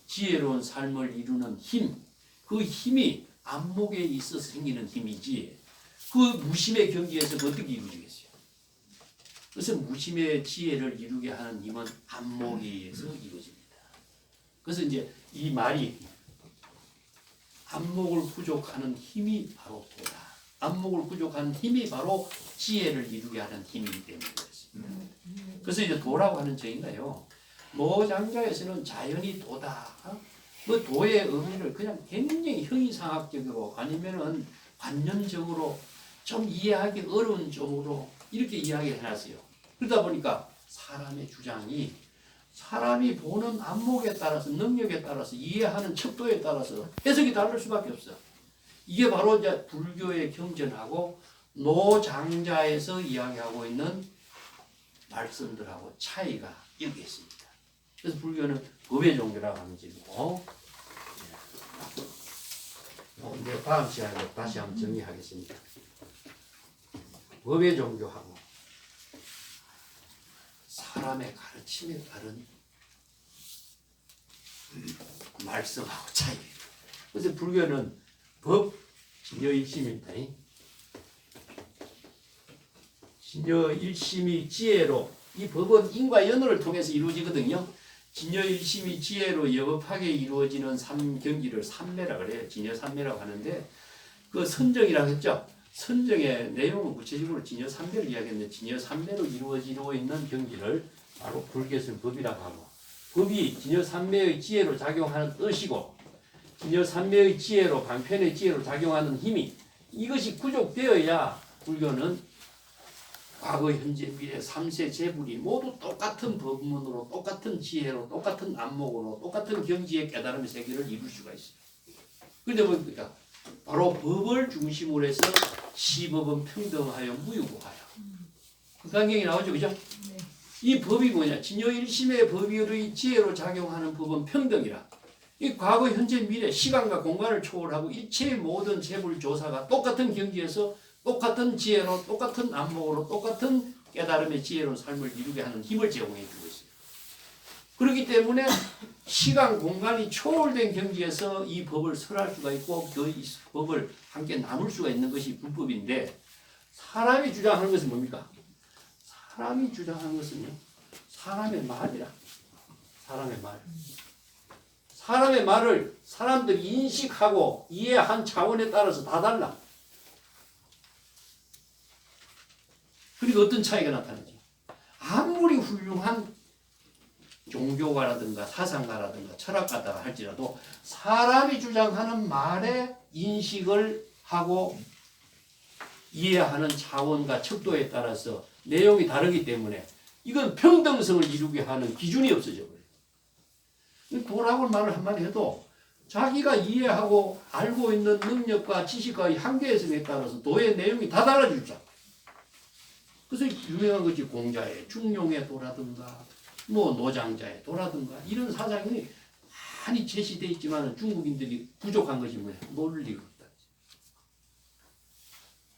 지혜로운 삶을 이루는 힘, 그 힘이 안목에 있어서 생기는 힘이지 그 무심의 경지에서 어떻게 이루어지겠어요? 그래서 무심의 지혜를 이루게 하는 힘은 안목에서 이루어집니다. 그래서 이제 이 말이 안목을 부족하는 힘이 바로 도다. 안목을 부족한 힘이 바로 지혜를 이루게 하는 힘이기 때문에 그렇습니다. 그래서 이제 도라고 하는 저인가요? 노장자에서는 자연이 도다. 뭐 도의 의미를 그냥 굉장히 형이상학적으로 아니면은 관념적으로 좀 이해하기 어려운 쪽으로 이렇게 이야기해놨어요. 그러다 보니까 사람의 주장이 사람이 보는 안목에 따라서 능력에 따라서 이해하는 척도에 따라서 해석이 다를 수밖에 없어. 이게 바로 이제 불교의 경전하고 노장자에서 이야기하고 있는 말씀들하고 차이가 여기 있습니다. 그래서 불교는 법의 종교라고 하는 질이고 이제 다음 시간에 다시 한번 정리하겠습니다. 법의 종교하고 사람의 가르침에 따른 말씀하고 차이. 그래서 불교는 법, 진여 일심입니다. 진여 일심이 지혜로 이 법은 인과 연호를 통해서 이루어지거든요. 진여 일심이 지혜로 여법하게 이루어지는 삼경지를 삼매라 그래요. 진여 삼매라고 하는데 그 선정이라고 했죠. 선정의 내용은 구체적으로 진여 삼매를 이야기했는데 진여 삼매로 이루어지고 있는 경지를 바로 불교에서는 법이라고 하고 법이 진여 삼매의 지혜로 작용하는 뜻이고 진여 삼매의 지혜로 방편의 지혜로 작용하는 힘이 이것이 구족되어야 불교는 과거, 현재, 미래, 삼세, 재불이 모두 똑같은 법문으로 똑같은 지혜로 똑같은 안목으로 똑같은 경지의 깨달음의 세계를 이룰 수가 있어요. 그런데 뭡니까? 바로 법을 중심으로 해서 시법은 평등하여 무유고하여. 그 강경이 나오죠, 그죠? 네. 이 법이 뭐냐? 진여일심의 법의 지혜로 작용하는 법은 평등이라. 이 과거, 현재, 미래, 시간과 공간을 초월하고 일체의 모든 재물 조사가 똑같은 경지에서 똑같은 지혜로, 똑같은 안목으로, 똑같은 깨달음의 지혜로 삶을 이루게 하는 힘을 제공해 주고 있어요. 그렇기 때문에 시간, 공간이 초월된 경지에서 이 법을 설할 수가 있고 그 법을 함께 나눌 수가 있는 것이 불법인데, 사람이 주장하는 것은 뭡니까? 사람이 주장하는 것은요, 사람의 말이라. 사람의 말. 사람의 말을 사람들이 인식하고 이해한 차원에 따라서 다 달라. 그리고 어떤 차이가 나타나지? 아무리 훌륭한 종교가라든가 사상가라든가 철학가다 할지라도 사람이 주장하는 말에 인식을 하고 이해하는 차원과 척도에 따라서 내용이 다르기 때문에 이건 평등성을 이루게 하는 기준이 없어져 버려요. 도라고 말을 한마디 해도 자기가 이해하고 알고 있는 능력과 지식과의 한계성에 따라서 도의 내용이 다 달라지죠. 그래서 유명한 것이 공자의 중용의 도라든가 뭐 노장자의 도라든가 이런 사상이 많이 제시되어 있지만 중국인들이 부족한 것이 뭐냐? 논리가 없다.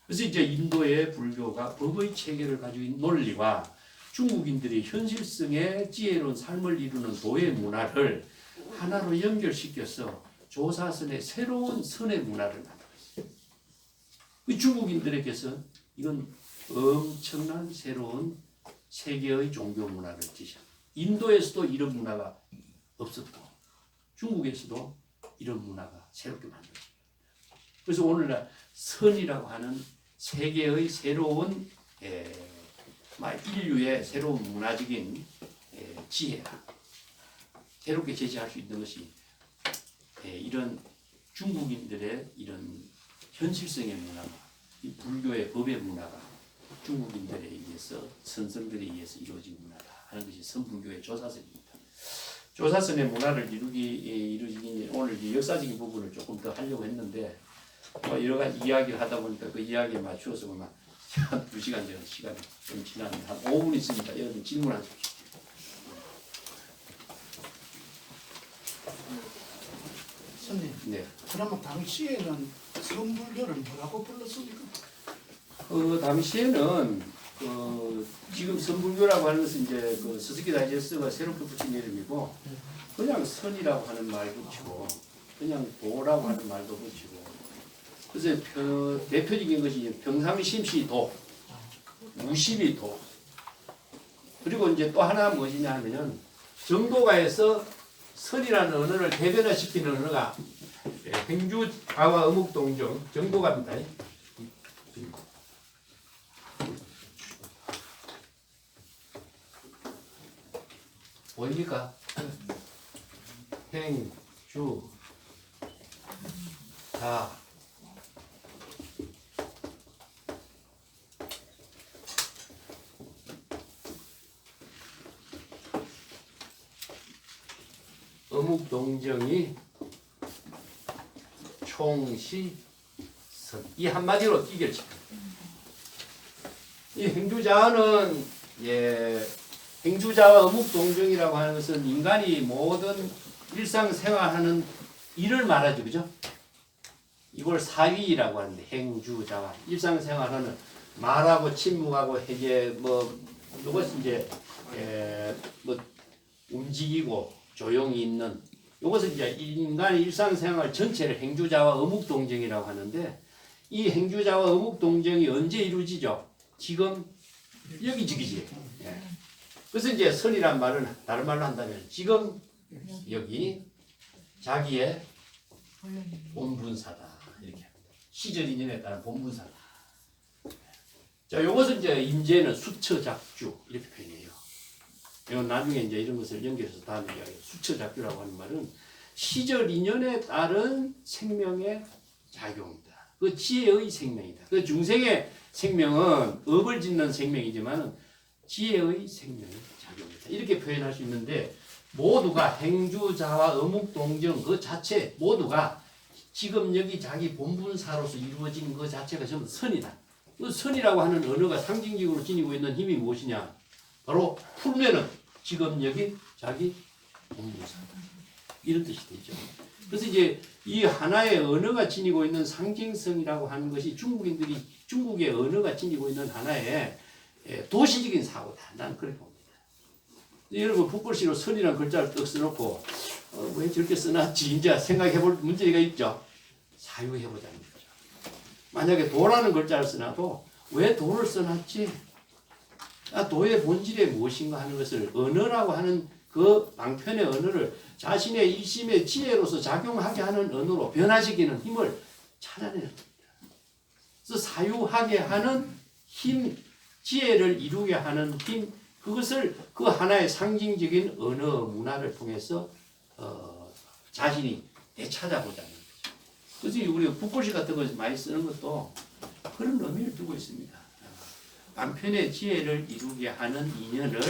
그래서 이제 인도의 불교가 법의 체계를 가지고 있는 논리와 중국인들의 현실성의 지혜로운 삶을 이루는 도의 문화를 하나로 연결시켜서 조사선의 새로운 선의 문화를 만들었어요. 그 중국인들에게서 이건 엄청난 새로운 세계의 종교 문화를 지향. 인도에서도 이런 문화가 없었고 중국에서도 이런 문화가 새롭게 만들어집니다. 그래서 오늘날 선이라고 하는 세계의 새로운 인류의 새로운 문화적인 지혜라 새롭게 제시할 수 있는 것이 이런 중국인들의 이런 현실성의 문화가 이 불교의 법의 문화가 중국인들에 의해서 선성들에 의해서 이루어진 문화다 하는 것이 선불교의 조사선입니다. 조사선의 문화를 이루기 오늘 이 역사적인 부분을 조금 더 하려고 했는데 여러 가지 이야기를 하다 보니까 그 이야기에 맞추어서 한 2시간 정도 시간이 좀 지났는데 한 5분 있으니까 여러분 질문하십시오. 선생님, 네. 그러면 당시에는 선불교를 뭐라고 불렀습니까? 당시에는 지금 선불교라고 하는 것은 이제 그 스스키 다이제스트가 새롭게 붙인 이름이고 그냥 선이라고 하는 말 붙이고 그냥 도라고 하는 말도 붙이고 그래서 대표적인 것이 평상심시 도, 무심이 도 그리고 이제 또 하나 무엇이냐 하면은 정도가에서 선이라는 언어를 대변화시키는 언어가 행주자와 어묵동정 정도가입니다. 보입니까? 행, 주, 자. 어묵동정이 총시, 선. 이 한마디로 이겨집니다. 이 행주자는 행주자와 어묵동정이라고 하는 것은 인간이 모든 일상생활하는 일을 말하죠. 그죠? 이걸 사위라고 하는데 행주자와 일상생활하는 말하고 침묵하고 이제 이것은 이제 움직이고 조용히 있는 이것은 이제 인간의 일상생활 전체를 행주자와 어묵동정이라고 하는데 이 행주자와 어묵동정이 언제 이루어지죠? 지금 여기저기지. 예. 그래서 이제 선이란 말은 다른 말로 한다면 지금 여기 자기의 본분사다 이렇게 합니다. 시절 인연에 따른 본분사다. 자, 요것은 이제 임재는 수처작주 이렇게 표현해요. 이건 나중에 이제 이런 것을 연결해서 다음에 이야기해요. 수처작주라고 하는 말은 시절 인연에 따른 생명의 작용이다. 그 지혜의 생명이다. 그 중생의 생명은 업을 짓는 생명이지만 지혜의 생명의 작용이다. 이렇게 표현할 수 있는데 모두가 행주자와 어묵동정 그 자체 모두가 지금 여기 자기 본분사로서 이루어진 그 자체가 전부 선이다. 그 선이라고 하는 언어가 상징적으로 지니고 있는 힘이 무엇이냐? 바로 풀면은 지금 여기 자기 본분사다. 이런 뜻이 되죠. 그래서 이제 이 하나의 언어가 지니고 있는 상징성이라고 하는 것이 중국의 언어가 지니고 있는 하나의 도시적인 사고다. 나는 그렇게 봅니다. 여러분 붓글씨로 선이라는 글자를 떡 써놓고 왜 저렇게 써놨지 이제 생각해볼 문제가 있죠. 사유해보자는 거죠. 만약에 도라는 글자를 써놔도 왜 도를 써놨지? 도의 본질이 무엇인가 하는 것을 언어라고 하는 그 방편의 언어를 자신의 일심의 지혜로서 작용하게 하는 언어로 변화시키는 힘을 찾아내는 겁니다. 그래서 사유하게 하는 힘, 지혜를 이루게 하는 힘, 그것을 그 하나의 상징적인 언어 문화를 통해서 자신이 되찾아보자는 거죠. 그래서 우리가 붓글씨 같은 걸 많이 쓰는 것도 그런 의미를 두고 있습니다. 방편의 지혜를 이루게 하는 인연을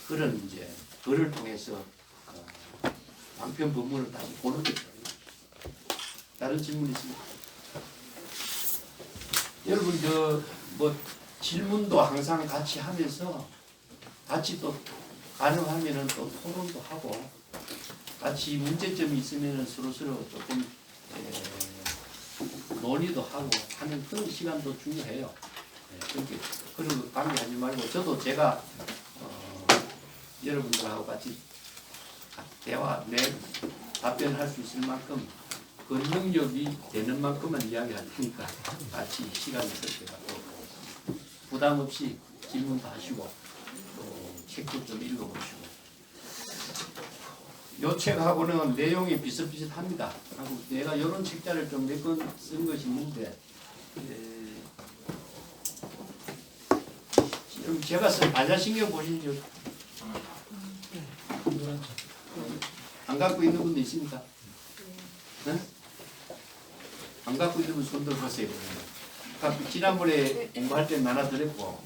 그런 이제 글을 통해서 방편 본문을 다시 보는 거죠. 다른 질문 있습니까? 여러분 뭐 질문도 항상 같이 하면서 같이 또 가능하면은 또 토론도 하고 같이 문제점이 있으면은 서로서로 조금 논의도 하고 하는 그런 시간도 중요해요. 그렇게 그런 거 방해하지 말고 저도 제가 여러분들하고 같이 대화 답변할 수 있을 만큼 그 능력이 되는 만큼만 이야기할 테니까 같이 시간을 설정하고 부담 없이 질문도 하시고 또 책도 좀 읽어보시고 요 책하고는 내용이 비슷비슷합니다. 하고 내가 이런 책자를 좀 몇 권 쓴 것이 있는데 지금 제가 쓴 반야신경 보시죠. 안 갖고 있는 분도 있습니까? 네? 안 갖고 있는 분 손 들어보세요. 지난번에 공부할 때 나눠드렸고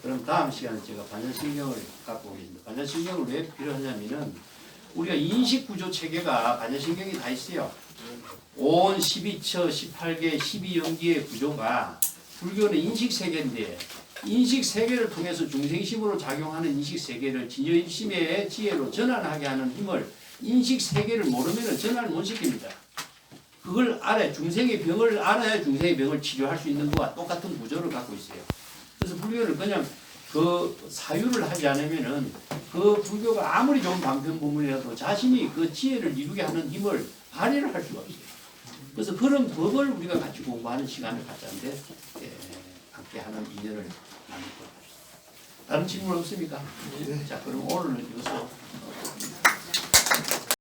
그럼 다음 시간에 제가 반야신경을 갖고 오겠습니다. 반야신경을 왜 필요하냐면은 우리가 인식구조 체계가 반야신경이 다 있어요. 온 12처, 18개, 12연기의 구조가 불교는 인식세계인데 인식세계를 통해서 중생심으로 작용하는 인식세계를 진여일심의 지혜로 전환하게 하는 힘을 인식세계를 모르면 전환을 못 시킵니다. 그걸 알아야 중생의 병을 알아야 중생의 병을 치료할 수 있는 것과 똑같은 구조를 갖고 있어요. 그래서 불교는 그냥 그 사유를 하지 않으면은 그 불교가 아무리 좋은 방편 부문이라도 자신이 그 지혜를 이루게 하는 힘을 발휘를 할 수가 없어요. 그래서 그런 법을 우리가 같이 공부하는 시간을 갖자는데 함께 하는 인연을 나누고 합시다. 다른 질문 없습니까? 자, 그럼 오늘은 여기서